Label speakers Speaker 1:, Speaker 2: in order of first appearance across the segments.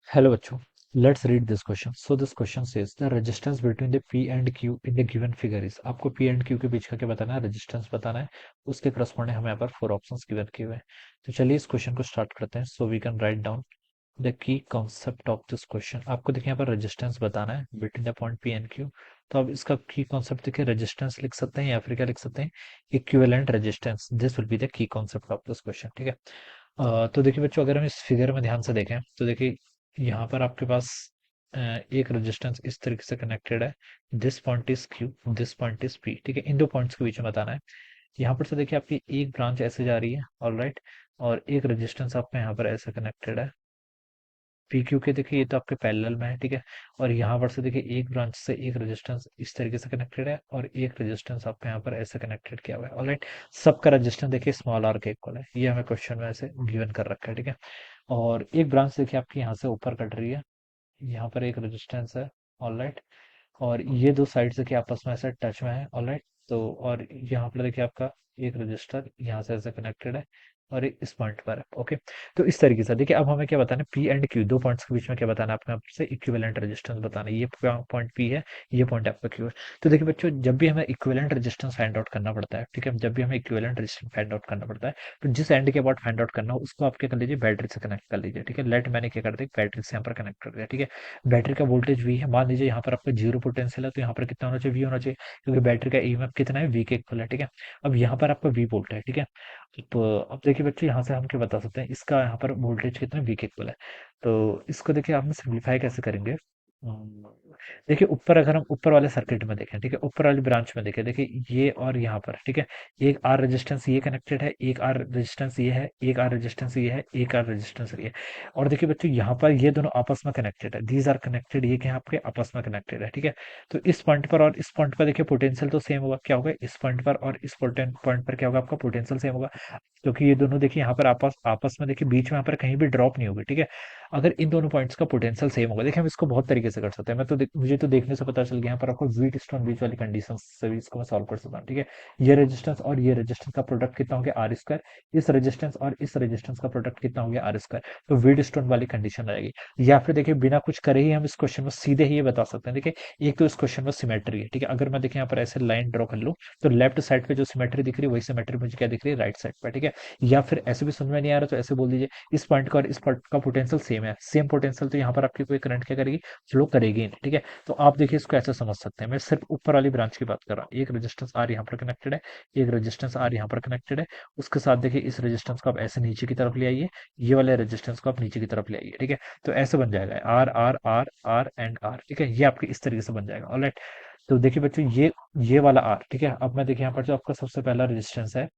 Speaker 1: Hello बच्चों, let's read this question. So this question says the resistance between the P and Q in the given figure is. आपको P and Q के बीच का क्या बताना है, resistance बताना है। उसके करस्पॉन्डिंग हमें यहाँ पर फोर ऑप्शंस गिवन किए हुए हैं। तो चलिए इस क्वेश्चन को स्टार्ट करते हैं। So we can write down the key concept of this question. आपको देखिए यहाँ पर रेजिस्टेंस बताना है between the point P and Q। तो अब इसका की कॉन्सेप्ट देखिए, रेजिस्टेंस लिख सकते हैं या फिर क्या लिख सकते हैं, equivalent resistance. This will be the key concept of this question. ठीक है। तो देखिए बच्चों, अगर हम इस फिगर में ध्यान से देखें तो देखिए यहाँ पर आपके पास एक रेजिस्टेंस इस तरीके से कनेक्टेड है। This point is Q, this point is P. ठीक है, इन दो पॉइंट्स के बीच में बताना है। यहाँ पर से देखिए आपकी एक ब्रांच ऐसे जा रही है, ऑलराइट, और एक रेजिस्टेंस आपका यहाँ पर ऐसे कनेक्टेड है। पी क्यू के देखिए ये तो आपके पैरेलल में है। ठीक है, और यहाँ पर से देखिए एक ब्रांच से एक रेजिस्टेंस इस तरीके से कनेक्टेड है और एक रेजिस्टेंस आपका यहाँ पर ऐसे कनेक्टेड किया हुआ है। ऑलराइट, सबका रेजिस्टेंस देखिए स्मॉल आर के इक्वल है। ये हमें क्वेश्चन में ऐसे गिवन कर रखा है। ठीक है, और एक ब्रांच देखिए आपकी यहाँ से ऊपर कट रही है, यहाँ पर एक रेजिस्टेंस है। ऑलराइट, और ये दो साइड देखिए आपस में ऐसे टच में है। ऑलराइट, तो और यहाँ पर देखिए आपका एक रजिस्टर यहाँ से ऐसे कनेक्टेड है और एक इस पॉइंट पर है। ओके, तो इस तरीके से देखिए अब हमें क्या बताना है, पी एंड क्यू दो पॉइंट्स के बीच में क्या बताना है, अपने आप से इक्विवेलेंट रेजिस्टेंस बताना है। ये पॉइंट पी है, ये पॉइंट आपका क्यू है। तो देखिए बच्चों, जब भी हमें इक्विवेलेंट रेजिस्टेंस फाइंड आउट करना पड़ता है, ठीक है, जब भी हमें इक्विवेलेंट रेजिस्टेंस फाइंड आउट करना पड़ता है, तो जिस एंड के अबाउट फाइंड आउट करना हो उसको आप क्या कर लीजिए, बैटरी से कनेक्ट कर लीजिए। ठीक है, लेट मैंने क्या कर दिया, बैटरी से यहाँ पर कनेक्ट कर दिया। ठीक है, बैटरी का वोल्टेज वी है, मान लीजिए यहाँ पर आपका जीरो पोटेंशियल है, तो यहाँ पर कितना होना चाहिए, वी होना चाहिए, क्योंकि बैटरी का ईएमएफ कितना है, वी के इक्वल है। ठीक है, अब यहाँ पर आपका वी वोल्ट है। ठीक है, तो अब देखिए बच्चों, यहाँ से हम क्या बता सकते हैं, इसका यहाँ पर वोल्टेज कितना वी के इक्वल है। तो इसको देखिए आप सिंप्लीफाई कैसे करेंगे। अम, देखिए ऊपर, अगर हम ऊपर वाले सर्किट में देखें, ठीक है, ऊपर वाली ब्रांच में देखें, देखिए ये और यहाँ पर, ठीक है, एक आर रेजिस्टेंस ये कनेक्टेड है, एक आर रेजिस्टेंस ये है, एक आर रेजिस्टेंस ये है, एक आर रेजिस्टेंस ये है। और देखिए बच्चों, यहाँ पर ये दोनों आपस में कनेक्टेड है, दीज आर कनेक्टेड, ये क्या है, आपके आपस में कनेक्टेड है। ठीक है, तो इस पॉइंट पर और इस पॉइंट पर देखिए पोटेंशियल तो सेम होगा, क्या होगा, इस पॉइंट पर और इस पॉइंट पर क्या होगा, आपका पोटेंशियल सेम होगा, क्योंकि ये दोनों देखिए यहाँ पर आपस आपस में देखिए बीच में यहाँ पर कहीं भी ड्रॉप नहीं होगी। ठीक है, अगर इन दोनों पॉइंट्स का पोटेंशियल सेम होगा, देखिए हम इसको बहुत तरीके से कर सकते हैं। मुझे तो देखने से पता चल गया, यहाँ पर आपको व्हीट स्टोन ब्रिज वाली कंडीशन से भी इसको मैं सॉल्व कर सकता हूँ। ठीक है, ये रेजिस्टेंस और ये रेजिस्टेंस का प्रोडक्ट कितना हो गया, आर स्क्वायर, इस रेजिस्टेंस और इस रेजिस्टेंस का प्रोडक्ट कितना हो गया, आर स्क्वायर। तो व्हीट स्टोन वाली कंडीशन रहेगी। या फिर देखिए बिना कुछ करे ही हम इस क्वेश्चन में सीधे ही ये बता सकते हैं। देखिए एक तो इस क्वेश्चन में सिमेट्री है। ठीक है, अगर मैं देखिए यहाँ पर ऐसे लाइन ड्रॉ कर लूँ, तो लेफ्ट साइड पे जो सिमेट्री दिख रही है वही सिमेट्री मुझे क्या दिख रही है, राइट साइड पे। ठीक है, या फिर ऐसे भी समझ में नहीं आ रहा तो ऐसे बोल दीजिए, इस पॉइंट का और इस पॉइंट का पोटेंशियल सेम है, सेम पोटेंशियल, तो यहाँ पर आपकी कोई करंट क्या करेगी, फ्लो करेगी नहीं। ठीक है, तो आप देखिए इसको ऐसे समझ सकते हैं। मैं सिर्फ ऊपर वाली ब्रांच की बात कर रहा हूँ। एक रेजिस्टेंस आर यहाँ पर कनेक्टेड है, एक रेजिस्टेंस आर यहाँ पर कनेक्टेड है। उसके साथ देखिए इस रेजिस्टेंस को आप ऐसे नीचे की तरफ ले आइए, ये वाले रेजिस्टेंस को आप नीचे की तरफ ले आइए। ठीक है, तो ऐसे बन जाएगा R R R R and R. ठीक है, ये आपके इस तरीके से बन जाएगा। ऑलराइट, तो देखिए बच्चों, ये वाला आर, ठीक है, अब मैं देखिए यहाँ पर जो आपका सबसे पहला रेजिस्टेंस है,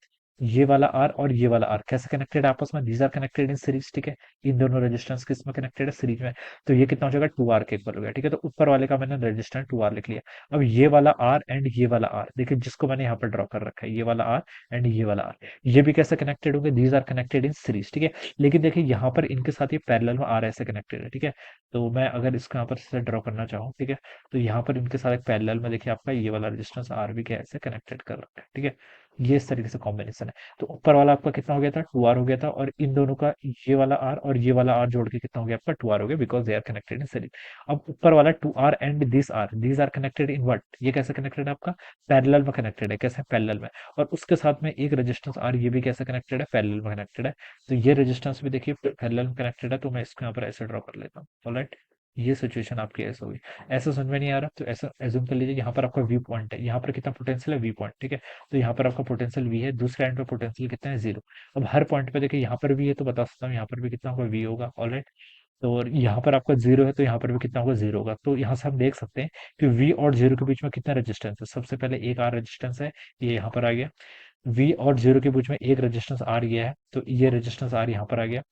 Speaker 1: ये वाला आर और ये वाला आर कैसे कनेक्टेड है आपस में, these are connected in series. ठीक है, इन दोनों रेजिस्टेंस किस में कनेक्टेड है, सीरीज में। तो ये कितना हो जाएगा, टू आर के इक्वल हो गया। ठीक है, तो ऊपर वाले का मैंने रेजिस्टेंस टू आर लिख लिया। अब ये वाला आर एंड ये वाला आर, देखिए जिसको मैंने यहाँ पर ड्रॉ कर रखा है, ये वाला आर एंड ये वाला आर, ये भी कैसे कनेक्टेड होंगे, these are connected in series. ठीक है, लेकिन देखिए यहाँ पर इनके साथ ये पैरेलल में आर ऐसे कनेक्टेड है। ठीक है, तो मैं अगर इसको यहाँ पर से ड्रॉ करना चाहूँ, ठीक है, तो यहाँ पर इनके साथ एक पैरेलल में देखिए आपका ये वाला रेजिस्टेंस आर भी क्या ऐसे कनेक्टेड कर रखा है। ठीक है, ये इस तरीके से कॉम्बिनेशन है। तो ऊपर वाला आपका कितना हो गया था, टू आर हो गया था, और इन दोनों का ये वाला आर और ये वाला आर जोड़ के कितना हो गया आपका, टू आर हो गया, because they are connected in series. अब ऊपर वाला two R and this R connected in what, ये कैसे कनेक्टेड है आपका, पैरेलल में कनेक्टेड है। कैसे, पैरेलल में, और उसके साथ में एक रेजिस्टेंस आर, ये भी कैसे कनेक्टेड है, पैरेलल में कनेक्टेड है। तो ये रेजिस्टेंस भी देखिए पैरेलल में कनेक्टेड है, तो मैं इसको यहाँ पर ऐसे ड्रॉ कर लेता हूँ। ऑलराइट, ये सिचुएशन आपकी ऐसे हुई। ऐसा समझ में नहीं आ रहा तो ऐसा एज्यूम कर लीजिए, यहाँ पर आपका व्यू पॉइंट है, यहाँ पर कितना पोटेंशियल है, वी पॉइंट। ठीक है, तो यहाँ पर आपका पोटेंशियल वी है, दूसरे एंड पे पोटेंशियल कितना है, जीरो। अब हर पॉइंट पे देखिए, यहाँ पर भी है तो बता सकता हूँ यहाँ पर भी कितना होगा, वी होगा। ऑलराइट, तो और यहाँ पर आपका जीरो है तो यहाँ पर भी कितना होगा, जीरो होगा। तो यहाँ से हम देख सकते हैं कि वी और जीरो के बीच में कितना रेजिस्टेंस है। सबसे पहले एक आर रेजिस्टेंस है, ये यहाँ पर आ गया। वी और जीरो के बीच में एक रेजिस्टेंस आर ये है, तो ये रेजिस्टेंस आर यहाँ पर आ गया।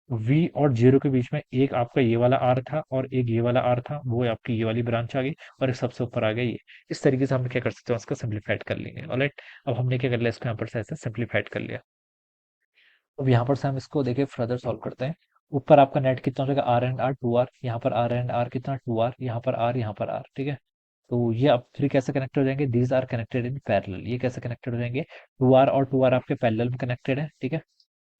Speaker 1: वी और जीरो के बीच में एक आपका ये वाला आर था और एक ये वाला आर था, वो आपकी ये वाली ब्रांच आ गई, और एक सबसे ऊपर आ गया ये। इस तरीके से हम क्या कर सकते हैं, उसको सिंप्लीफाइड कर लेंगे। ऑलराइट, अब हमने क्या कर लिया, इसको यहाँ पर से ऐसे सिंप्लीफाइड कर लिया। अब यहाँ पर से हम इसको देखिए फर्दर सॉल्व करते हैं। ऊपर आपका नेट कितना हो जाएगा, R and R, two R, यहाँ पर आर एंड आर कितना, टू आर, यहाँ पर आर, यहाँ पर आर। ठीक है, तो ये अब फिर कैसे कनेक्ट हो जाएंगे, these are connected in parallel, ये कैसे कनेक्टेड हो जाएंगे, टू आर और टू आर आपके पैरेलल में कनेक्टेड है। ठीक है,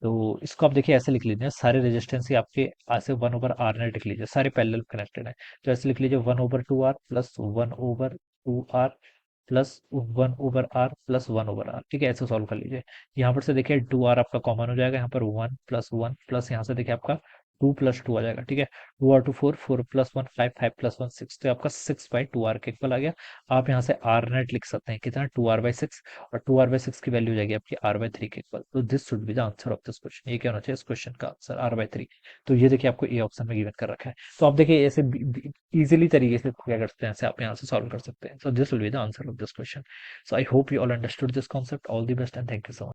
Speaker 1: तो इसको आप देखिए ऐसे लिख लीजिए, सारे रेजिस्टेंस ही आपके ऐसे 1/r नेट लिख लीजिए, सारे पैरेलल कनेक्टेड है। तो ऐसे लिख लीजिए 1/2r plus 1/2r plus 1/r plus 1/r, ठीक है, ऐसे सॉल्व कर लीजिए। यहाँ पर से देखिए 2r आपका कॉमन हो जाएगा, यहाँ पर 1 + 1 प्लस यहाँ से देखिए आपका 2 + 2 आ जाएगा, ठीक है। 2r 2 4, 4 + 1 5, 5 + 1 6, तो आपका 6/2r के इक्वल आ गया। आप यहाँ से आर नेट लिख सकते हैं कितना, 2r/6, और 2r/6 की वैल्यू हो जाएगी आपकी r/3 के इक्वल। तो this should be the answer of this question, ये क्या होना चाहिए इस क्वेश्चन का आंसर, r/3। तो ये देखिए आपको ए ऑप्शन में गिवन कर रखा है। तो आप देखिए ऐसे इजीली तरीके से क्या करते हैं, ऐसे आप यहाँ से सॉल्व कर सकते हैं। So this will be the answer of this question. So I hope you all understood this concept. All the best and thank you so much.